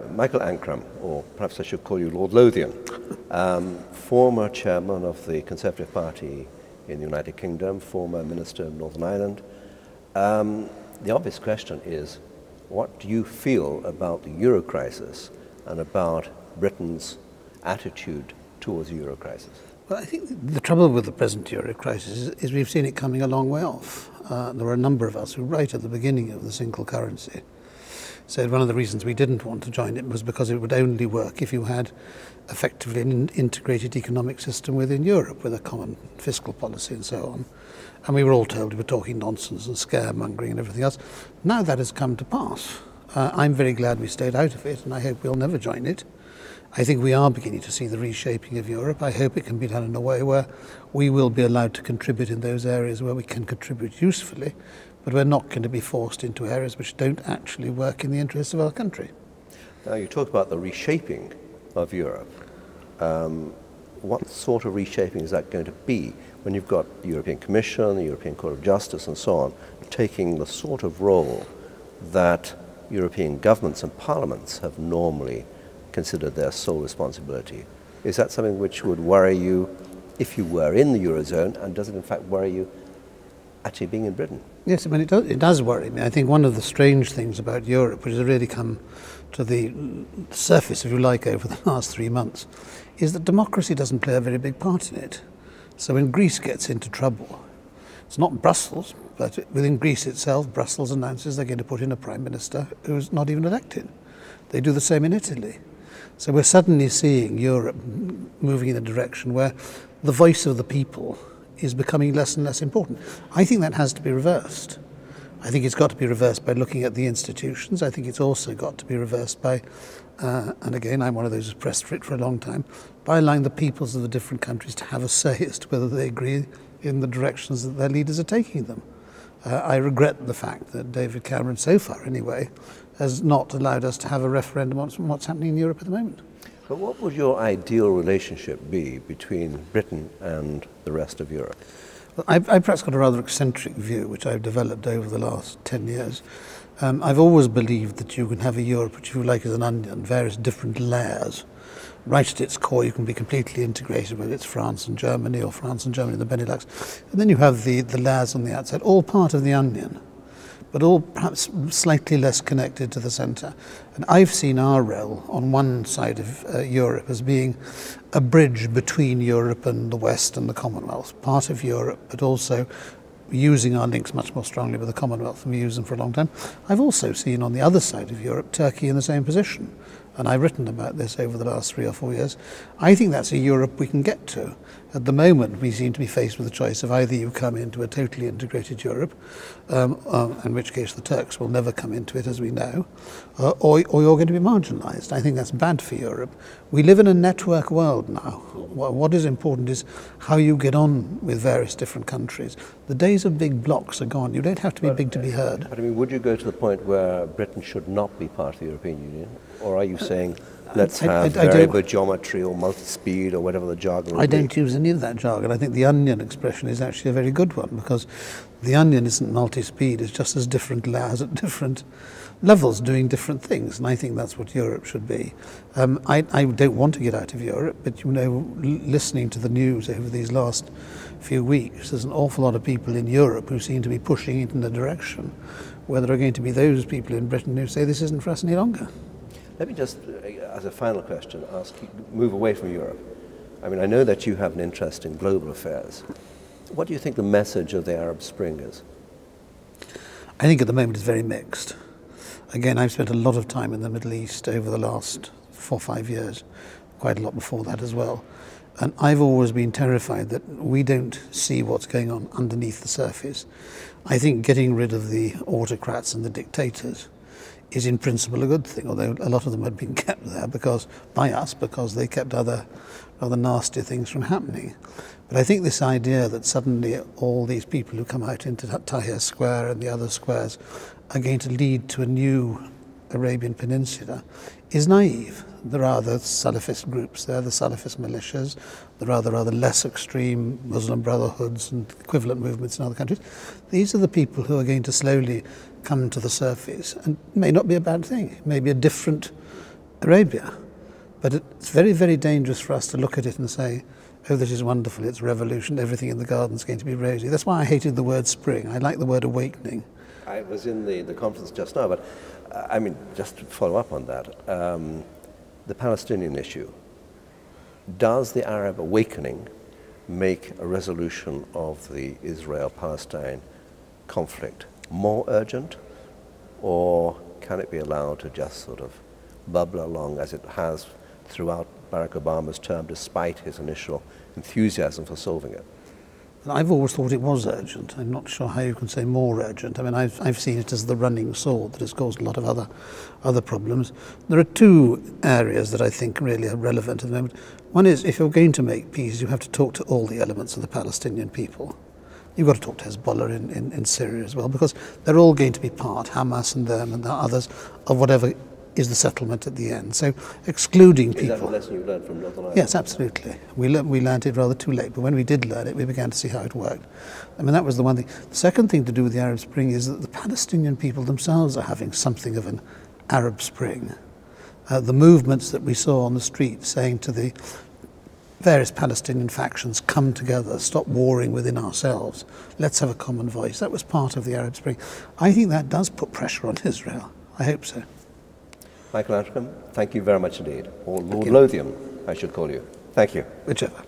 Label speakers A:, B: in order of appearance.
A: Michael ANCRAM, or perhaps I should call you Lord Lothian, former chairman of the Conservative Party in the United Kingdom, former Minister of Northern Ireland. The obvious question is, what do you feel about the Euro crisis and about Britain's attitude towards the Euro crisis?
B: Well, I think the trouble with the present Euro crisis is we've seen it coming a long way off. There were a number of us who, right at the beginning of the single currency, said one of the reasons we didn't want to join it was because it would only work if you had effectively an integrated economic system within Europe with a common fiscal policy and so on. And we were all told we were talking nonsense and scaremongering and everything else. Now that has come to pass. I'm very glad we stayed out of it, and I hope we'll never join it. I think we are beginning to see the reshaping of Europe. I hope it can be done in a way where we will be allowed to contribute in those areas where we can contribute usefully, but we're not going to be forced into areas which don't actually work in the interests of our country.
A: Now, you talk about the reshaping of Europe. What sort of reshaping is that going to be when you've got the European Commission, the European Court of Justice and so on, taking the sort of role that European governments and parliaments have normally considered their sole responsibility? Is that something which would worry you if you were in the Eurozone, and does it in fact worry you actually being in Britain?
B: Yes, I mean, it does worry me. I think one of the strange things about Europe, which has really come to the surface, if you like, over the last 3 months, is that democracy doesn't play a very big part in it. So when Greece gets into trouble, it's not Brussels, but within Greece itself, Brussels announces they're going to put in a prime minister who's not even elected. They do the same in Italy. So we're suddenly seeing Europe moving in a direction where the voice of the people is becoming less and less important. I think that has to be reversed. I think it's got to be reversed by looking at the institutions. I think it's also got to be reversed by, and again, I'm one of those who's pressed for it for a long time, by allowing the peoples of the different countries to have a say as to whether they agree in the directions that their leaders are taking them. I regret the fact that David Cameron, so far anyway, has not allowed us to have a referendum on what's happening in Europe at the moment.
A: But what would your ideal relationship be between Britain and the rest of Europe?
B: Well, I've perhaps got a rather eccentric view, which I've developed over the last 10 years. I've always believed that you can have a Europe which, if you like, is an onion, various different layers. Right at its core, you can be completely integrated, whether it's France and Germany, or France and Germany and the Benelux. And then you have the layers on the outside, all part of the onion, but all perhaps slightly less connected to the centre. And I've seen our role on one side of Europe as being a bridge between Europe and the West and the Commonwealth, part of Europe, but also using our links much more strongly with the Commonwealth, and we use them for a long time. I've also seen on the other side of Europe Turkey in the same position, and I've written about this over the last 3 or 4 years. I think that's a Europe we can get to. At the moment, we seem to be faced with the choice of either you come into a totally integrated Europe, in which case the Turks will never come into it, as we know, or you're going to be marginalised. I think that's bad for Europe. We live in a network world now. What is important is how you get on with various different countries. The days of big blocks are gone. You don't have to be big to be heard.
A: But I mean, would you go to the point where Britain should not be part of the European Union? Or are you saying, let's have variable geometry or multi-speed or whatever the jargon
B: I don't use any of that jargon. I think the onion expression is actually a very good one, because the onion isn't multi-speed, it's just as different layers at different levels doing different things, and I think that's what Europe should be. I don't want to get out of Europe, but you know, listening to the news over these last few weeks, there's an awful lot of people in Europe who seem to be pushing it in a direction where there are going to be those people in Britain who say this isn't for us any longer.
A: Let me just, as a final question, ask you to move away from Europe. I mean, I know that you have an interest in global affairs. What do you think the message of the Arab Spring is?
B: I think at the moment it's very mixed. Again, I've spent a lot of time in the Middle East over the last 4 or 5 years, quite a lot before that as well. And I've always been terrified that we don't see what's going on underneath the surface. I think getting rid of the autocrats and the dictators is in principle a good thing, although a lot of them had been kept there by us because they kept other rather nasty things from happening. But I think this idea that suddenly all these people who come out into Tahrir Square and the other squares are going to lead to a new Arabian Peninsula is naive. There are the Salafist groups there, the Salafist militias, there are the rather less extreme Muslim brotherhoods and equivalent movements in other countries. These are the people who are going to slowly come to the surface, and it may not be a bad thing. It may be a different Arabia. But it's very, very dangerous for us to look at it and say, oh, this is wonderful, it's revolution, everything in the garden's going to be rosy. That's why I hated the word spring. I like the word awakening.
A: I was in the conference just now, but I mean, just to follow up on that, the Palestinian issue. Does the Arab awakening make a resolution of the Israel-Palestine conflict more urgent, or can it be allowed to just sort of bubble along as it has throughout Barack Obama's term, despite his initial enthusiasm for solving it?
B: I've always thought it was urgent. I'm not sure how you can say more urgent. I mean, I've seen it as the running sword that has caused a lot of other problems. There are two areas that I think really are relevant at the moment. One is, if you're going to make peace, you have to talk to all the elements of the Palestinian people. You've got to talk to Hezbollah in Syria as well, because they're all going to be part, Hamas and them and the others, of whatever is the settlement at the end. So excluding people.
A: Is that a lesson you learned from Northern Ireland?
B: Yes, absolutely. We learned it rather too late, but when we did learn it, we began to see how it worked. I mean, that was the one thing. The second thing to do with the Arab Spring is that the Palestinian people themselves are having something of an Arab Spring. The movements that we saw on the street saying to the various Palestinian factions, come together, stop warring within ourselves, let's have a common voice. That was part of the Arab Spring. I think that does put pressure on Israel. I hope so.
A: Michael ANCRAM, thank you very much indeed. Or Lord Lothian, I should call you. Thank you.
B: Whichever.